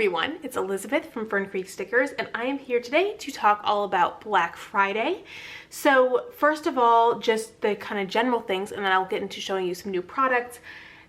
everyone, it's Elizabeth from Fern Stickers, and I am here today to talk all about Black Friday. So first of all, just the kind of general things, and then I'll get into showing you some new products.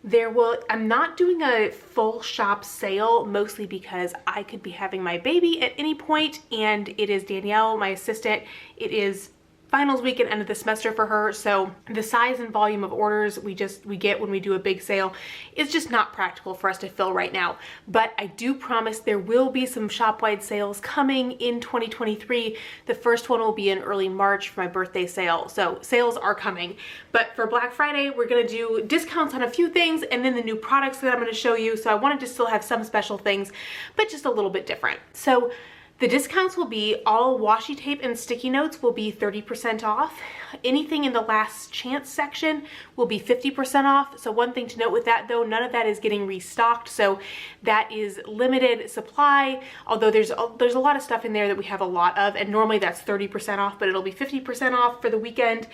I'm not doing a full shop sale, mostly because I could be having my baby at any point, and it is Danielle, my assistant. It is finals week and end of the semester for her, so the size and volume of orders we get when we do a big sale is just not practical for us to fill right now. But I do promise there will be some shop-wide sales coming in 2023. The first one will be in early March for my birthday sale, so sales are coming. But for Black Friday, we're gonna do discounts on a few things and then the new products that I'm gonna show you. So I wanted to still have some special things, but just a little bit different. So the discounts will be all washi tape and sticky notes will be 30% off. Anything in the last chance section will be 50% off. So one thing to note with that though, none of that is getting restocked. So that is limited supply, although there's a lot of stuff in there that we have a lot of, and normally that's 30% off, but it'll be 50% off for the weekend.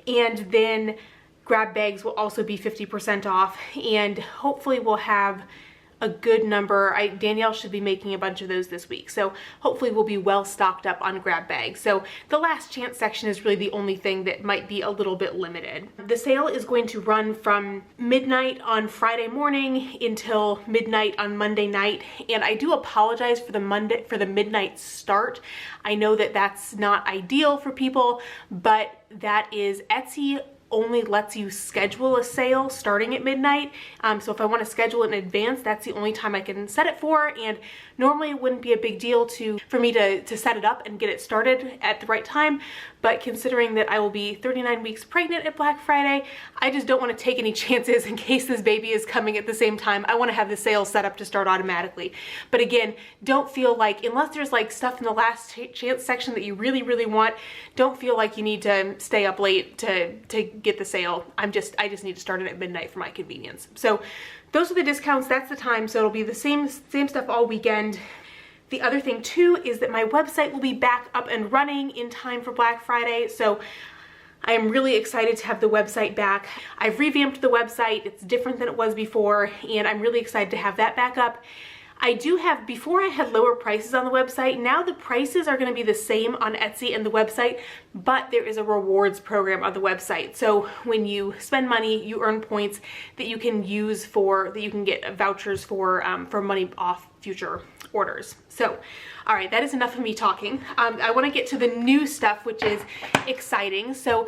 And then grab bags will also be 50% off, and hopefully we'll have a good number. Danielle should be making a bunch of those this week, so hopefully we'll be well stocked up on grab bags. So the last chance section is really the only thing that might be a little bit limited. The sale is going to run from midnight on Friday morning until midnight on Monday night, and I do apologize for the midnight start. I know that that's not ideal for people, but that is Etsy only lets you schedule a sale starting at midnight. So if I want to schedule it in advance, that's the only time I can set it for, and normally it wouldn't be a big deal for me to set it up and get it started at the right time. But considering that I will be 39 weeks pregnant at Black Friday, I just don't want to take any chances in case this baby is coming at the same time. I want to have the sale set up to start automatically. But again, don't feel like, unless there's like stuff in the last chance section that you really, really want, don't feel like you need to stay up late to get the sale. I just need to start it at midnight for my convenience. So those are the discounts, that's the time. So it'll be the same stuff all weekend. The other thing too is that my website will be back up and running in time for Black Friday. So I am really excited to have the website back. I've revamped the website. It's different than it was before, and I'm really excited to have that back up. I do have, before I had lower prices on the website, now the prices are gonna be the same on Etsy and the website, but there is a rewards program on the website. So when you spend money, you earn points that you can use that you can get vouchers for money off future orders. So, all right, that is enough of me talking. I wanna get to the new stuff, which is exciting. So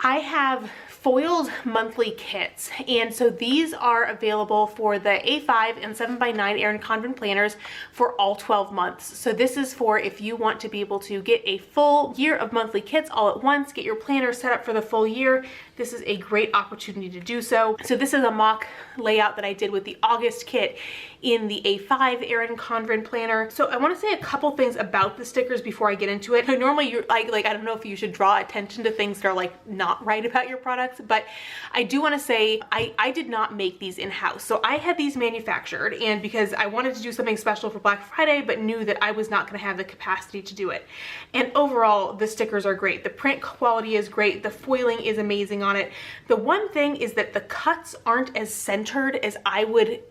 I have foiled monthly kits, and so these are available for the A5 and 7x9 Erin Condren planners for all 12 months. So this is for if you want to be able to get a full year of monthly kits all at once, get your planner set up for the full year. This is a great opportunity to do so. So this is a mock layout that I did with the August kit in the A5 Erin Condren planner. So I want to say a couple things about the stickers before I get into it. Normally you're like I don't know if you should draw attention to things that are like not right about your products, but I do want to say I did not make these in-house. So I had these manufactured, and because I wanted to do something special for Black Friday but knew that I was not going to have the capacity to do it. And overall the stickers are great. The print quality is great. The foiling is amazing on it. The one thing is that the cuts aren't as centered as I would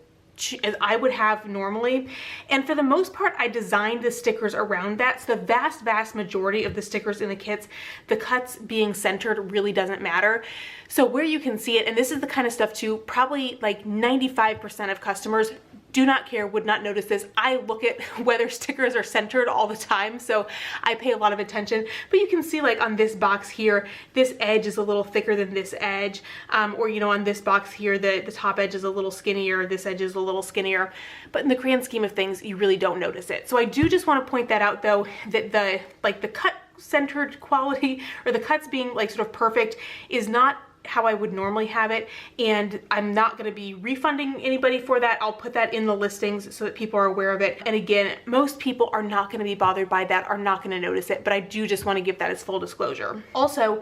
have normally, and for the most part I designed the stickers around that. So the vast majority of the stickers in the kits, the cuts being centered really doesn't matter. So where you can see it, and this is the kind of stuff too, probably like 95% of customers do not care, would not notice this. I look at whether stickers are centered all the time, so I pay a lot of attention. But you can see like on this box here, this edge is a little thicker than this edge, or you know, on this box here, the top edge is a little skinnier, this edge is a little skinnier. But in the grand scheme of things, you really don't notice it. So I do just want to point that out though, that the cut centered quality, or the cuts being like sort of perfect, is not how I would normally have it, and I'm not going to be refunding anybody for that. I'll put that in the listings so that people are aware of it. And again, most people are not going to be bothered by that, are not going to notice it, but I do just want to give that as full disclosure. Also,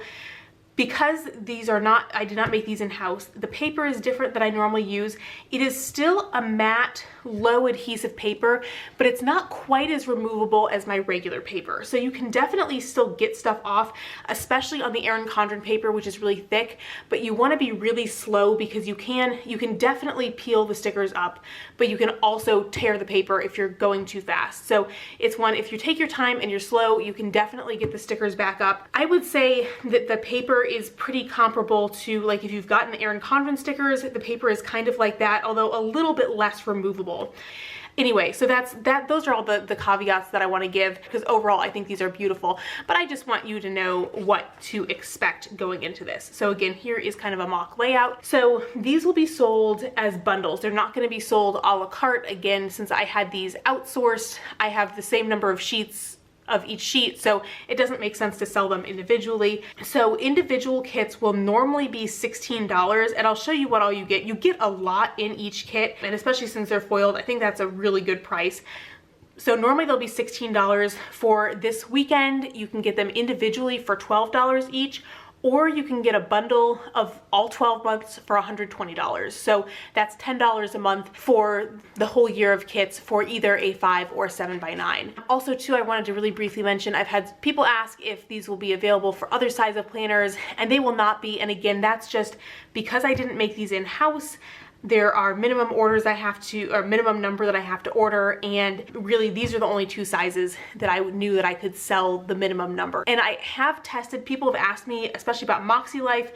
Because these are not, I did not make these in-house, the paper is different than I normally use. It is still a matte, low adhesive paper, but it's not quite as removable as my regular paper. So you can definitely still get stuff off, especially on the Erin Condren paper, which is really thick, but you wanna be really slow because you can definitely peel the stickers up, but you can also tear the paper if you're going too fast. So it's one, if you take your time and you're slow, you can definitely get the stickers back up. I would say that the paper is pretty comparable to, like, if you've gotten the Erin Condren stickers, the paper is kind of like that, although a little bit less removable. Anyway, so those are all the caveats that I want to give, because overall I think these are beautiful, but I just want you to know what to expect going into this. So again, here is kind of a mock layout. So these will be sold as bundles. They're not going to be sold a la carte. Again, since I had these outsourced, I have the same number of sheets of each sheet, so it doesn't make sense to sell them individually. So individual kits will normally be $16, and I'll show you what all you get. You get a lot in each kit, and especially since they're foiled, I think that's a really good price. So normally they'll be $16. For this weekend, you can get them individually for $12 each, or you can get a bundle of all 12 months for $120. So that's $10 a month for the whole year of kits for either a 5 or 7x9. Also too, I wanted to really briefly mention, I've had people ask if these will be available for other size of planners, and they will not be. And again, that's just because I didn't make these in-house. There are minimum orders I have to, or minimum number that I have to order, and really these are the only two sizes that I knew that I could sell the minimum number. And I have tested, people have asked me, especially about Moxie Life,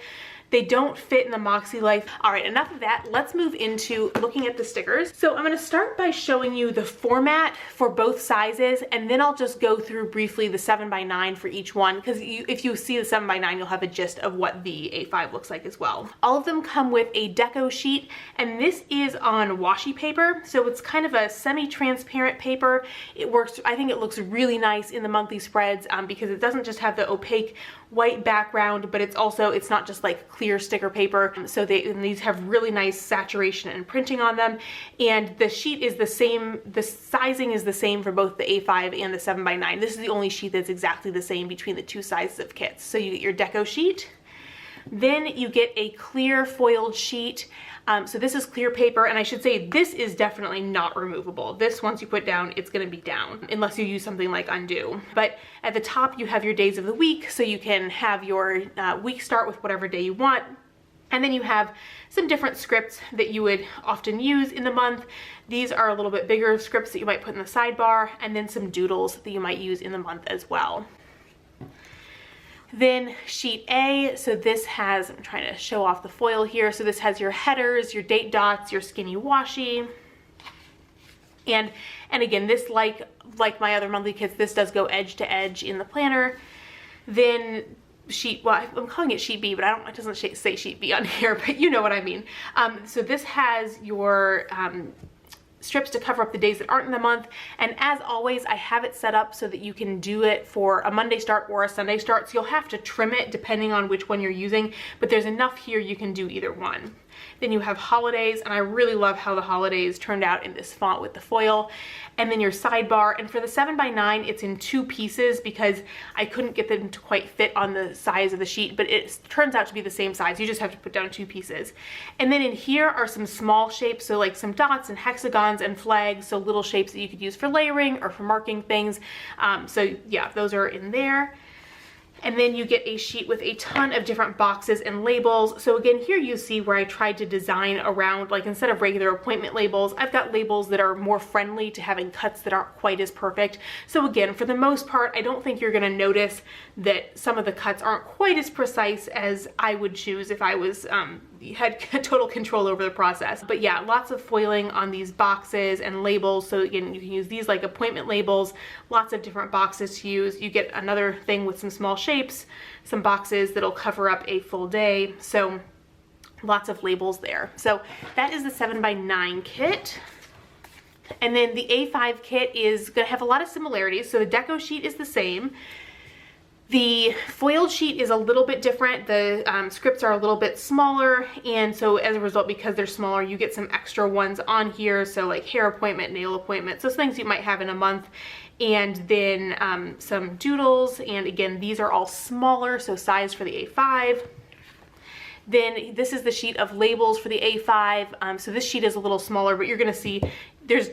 they don't fit in the Moxie Life. All right, enough of that. Let's move into looking at the stickers. So I'm gonna start by showing you the format for both sizes, and then I'll just go through briefly the 7x9 for each one, because if you see the 7x9, you'll have a gist of what the A5 looks like as well. All of them come with a deco sheet, and this is on washi paper, so it's kind of a semi-transparent paper. It works, I think it looks really nice in the monthly spreads because it doesn't just have the opaque white background, but it's not just like clear sticker paper. So these have really nice saturation and printing on them, and the sheet is the same, the sizing is the same for both the A5 and the 7x9. This is the only sheet that's exactly the same between the two sizes of kits. So you get your deco sheet, then you get a clear foiled sheet. So this is clear paper, and I should say this is definitely not removable. This, once you put down, it's gonna be down, unless you use something like undo. But at the top you have your days of the week, so you can have your week start with whatever day you want. And then you have some different scripts that you would often use in the month. These are a little bit bigger scripts that you might put in the sidebar, and then some doodles that you might use in the month as well. Then sheet A, so this has, I'm trying to show off the foil here, so this has your headers, your date dots, your skinny washi. And again, this, like my other monthly kits, this does go edge to edge in the planner. Then well, I'm calling it sheet B, but it doesn't say sheet B on here, but you know what I mean. So this has your strips to cover up the days that aren't in the month, and as always I have it set up so that you can do it for a Monday start or a Sunday start, so you'll have to trim it depending on which one you're using, but there's enough here you can do either one. Then you have holidays, and I really love how the holidays turned out in this font with the foil. And then your sidebar, and for the 7x9 it's in two pieces because I couldn't get them to quite fit on the size of the sheet, but it turns out to be the same size. You just have to put down two pieces. And then in here are some small shapes, so like some dots and hexagons and flags, so little shapes that you could use for layering or for marking things. So yeah, those are in there. And then you get a sheet with a ton of different boxes and labels. So again, here you see where I tried to design around, like instead of regular appointment labels, I've got labels that are more friendly to having cuts that aren't quite as perfect. So again, for the most part, I don't think you're gonna notice that some of the cuts aren't quite as precise as I would choose if I was had total control over the process. But yeah, lots of foiling on these boxes and labels. So again, you can use these like appointment labels, lots of different boxes to use. You get another thing with some small shapes, some boxes that'll cover up a full day. So lots of labels there. So that is the 7x9 kit. And then the A5 kit is gonna have a lot of similarities. So the deco sheet is the same. The foiled sheet is a little bit different. The scripts are a little bit smaller, and so as a result, because they're smaller, you get some extra ones on here. So like hair appointment, nail appointment, so things you might have in a month. And then some doodles, and again, these are all smaller, so size for the A5. Then this is the sheet of labels for the A5. So this sheet is a little smaller, but you're gonna see there's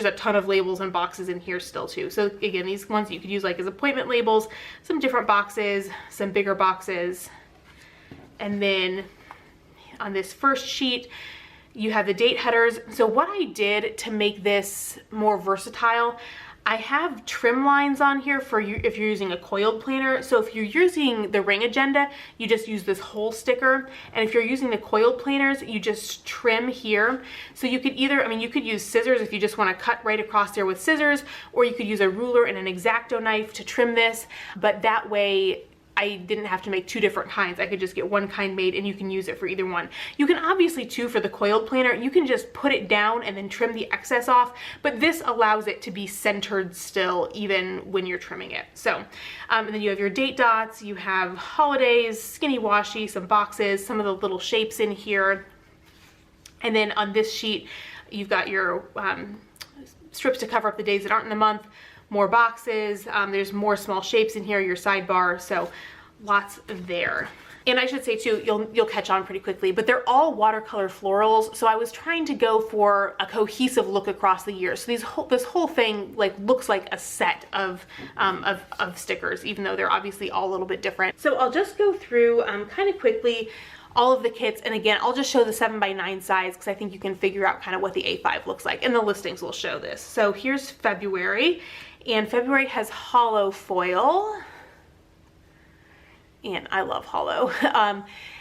a ton of labels and boxes in here still too. So again, these ones you could use like as appointment labels, some different boxes, some bigger boxes. And then on this first sheet, you have the date headers. So what I did to make this more versatile, I have trim lines on here for you if you're using a coiled planner. So if you're using the ring agenda, you just use this whole sticker. And if you're using the coiled planners, you just trim here. So you could either, I mean, you could use scissors if you just want to cut right across there with scissors, or you could use a ruler and an X-Acto knife to trim this. But that way, I didn't have to make two different kinds. I could just get one kind made and you can use it for either one. You can obviously too, for the coiled planner, you can just put it down and then trim the excess off, but this allows it to be centered still even when you're trimming it. So, and then you have your date dots, you have holidays, skinny washi, some boxes, some of the little shapes in here. And then on this sheet, you've got your strips to cover up the days that aren't in the month, more boxes, there's more small shapes in here, your sidebar, so lots there. And I should say too, you'll catch on pretty quickly, but they're all watercolor florals, so I was trying to go for a cohesive look across the year. So this whole thing like looks like a set of stickers, even though they're obviously all a little bit different. So I'll just go through kind of quickly all of the kits, and again, I'll just show the 7x9 size because I think you can figure out kind of what the A5 looks like, and the listings will show this. So here's February, and February has hollow foil, and I love hollow.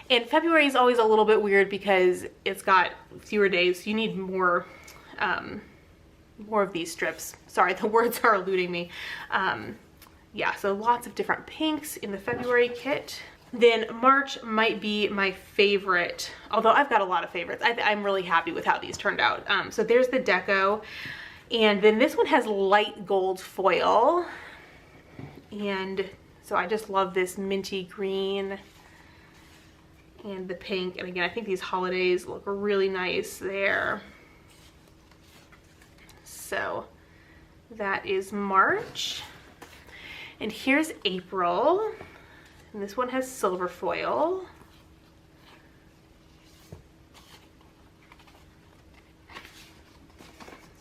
And February is always a little bit weird because it's got fewer days. You need more of these strips. Sorry, the words are eluding me. Yeah, so lots of different pinks in the February kit. Then March might be my favorite, although I've got a lot of favorites. I'm really happy with how these turned out. So there's the deco, and then this one has light gold foil, and so I just love this minty green and the pink. And again, I think these holidays look really nice there. So that is March, and here's April. And this one has silver foil.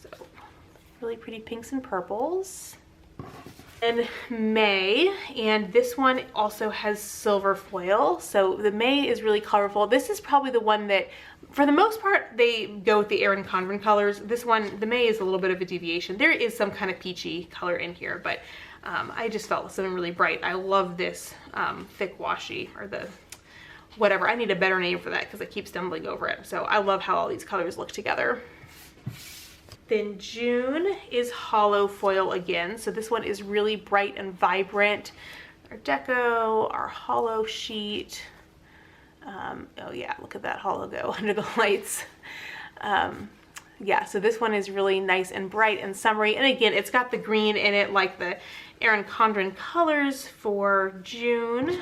So really pretty pinks and purples. And May, and this one also has silver foil. So the May is really colorful. This is probably the one that, for the most part, they go with the Erin Condren colors. This one, the May, is a little bit of a deviation. There is some kind of peachy color in here, but I just felt something really bright. I love this thick washi, or the whatever. I need a better name for that because I keep stumbling over it. So I love how all these colors look together. Then June is hollow foil again. So this one is really bright and vibrant. Our deco, our hollow sheet. Oh yeah, look at that hollow go under the lights. Yeah, so this one is really nice and bright and summery. And again, it's got the green in it like the Erin Condren colors for June.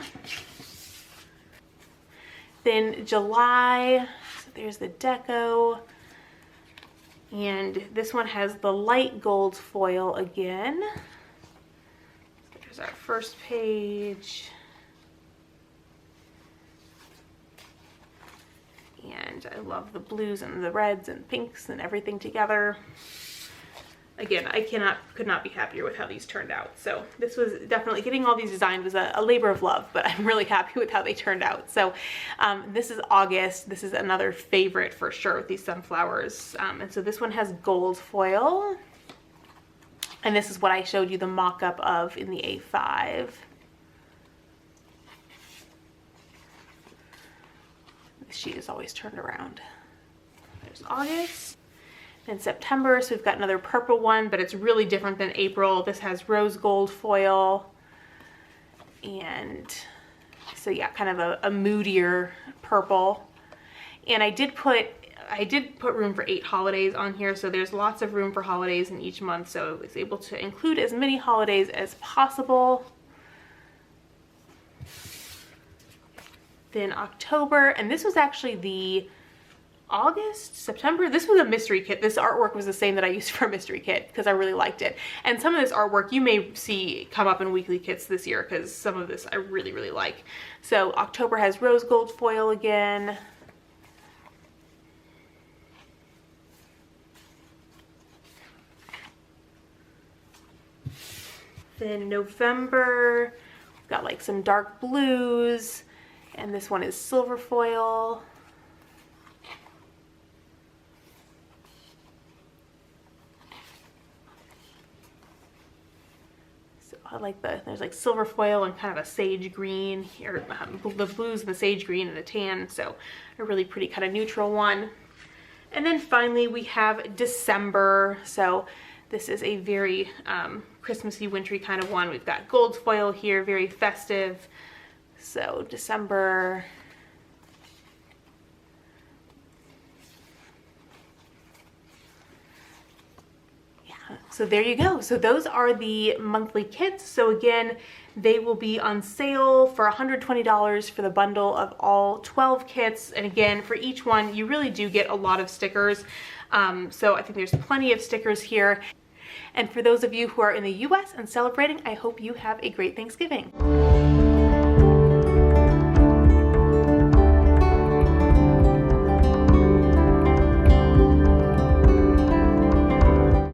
Then July, so there's the deco. And this one has the light gold foil again. There's our first page. And I love the blues and the reds and pinks and everything together. Again, I could not be happier with how these turned out. So this was definitely, getting all these designed was a labor of love, but I'm really happy with how they turned out. So this is August. This is another favorite for sure with these sunflowers. And so this one has gold foil. And this is what I showed you the mock-up of in the A5. This sheet is always turned around. There's August. In September, so we've got another purple one, but it's really different than April. This has rose gold foil, and so yeah, kind of a moodier purple. And I did put room for 8 holidays on here, so there's lots of room for holidays in each month, so I was able to include as many holidays as possible. Then October, and this was actually the August, September. This was a mystery kit. This artwork was the same that I used for a mystery kit because I really liked it. And some of this artwork you may see come up in weekly kits this year because some of this I really, really like. So October has rose gold foil again. Then November, we've got like some dark blues, and this one is silver foil. So I like there's like silver foil and kind of a sage green here, the blues and the sage green and the tan, so a really pretty kind of neutral one. And then finally we have December. So this is a very Christmassy, wintry kind of one. We've got gold foil here, very festive. So December. Yeah, so there you go. So those are the monthly kits. So again, they will be on sale for $120 for the bundle of all 12 kits. And again, for each one, you really do get a lot of stickers. So I think there's plenty of stickers here. And for those of you who are in the US and celebrating, I hope you have a great Thanksgiving.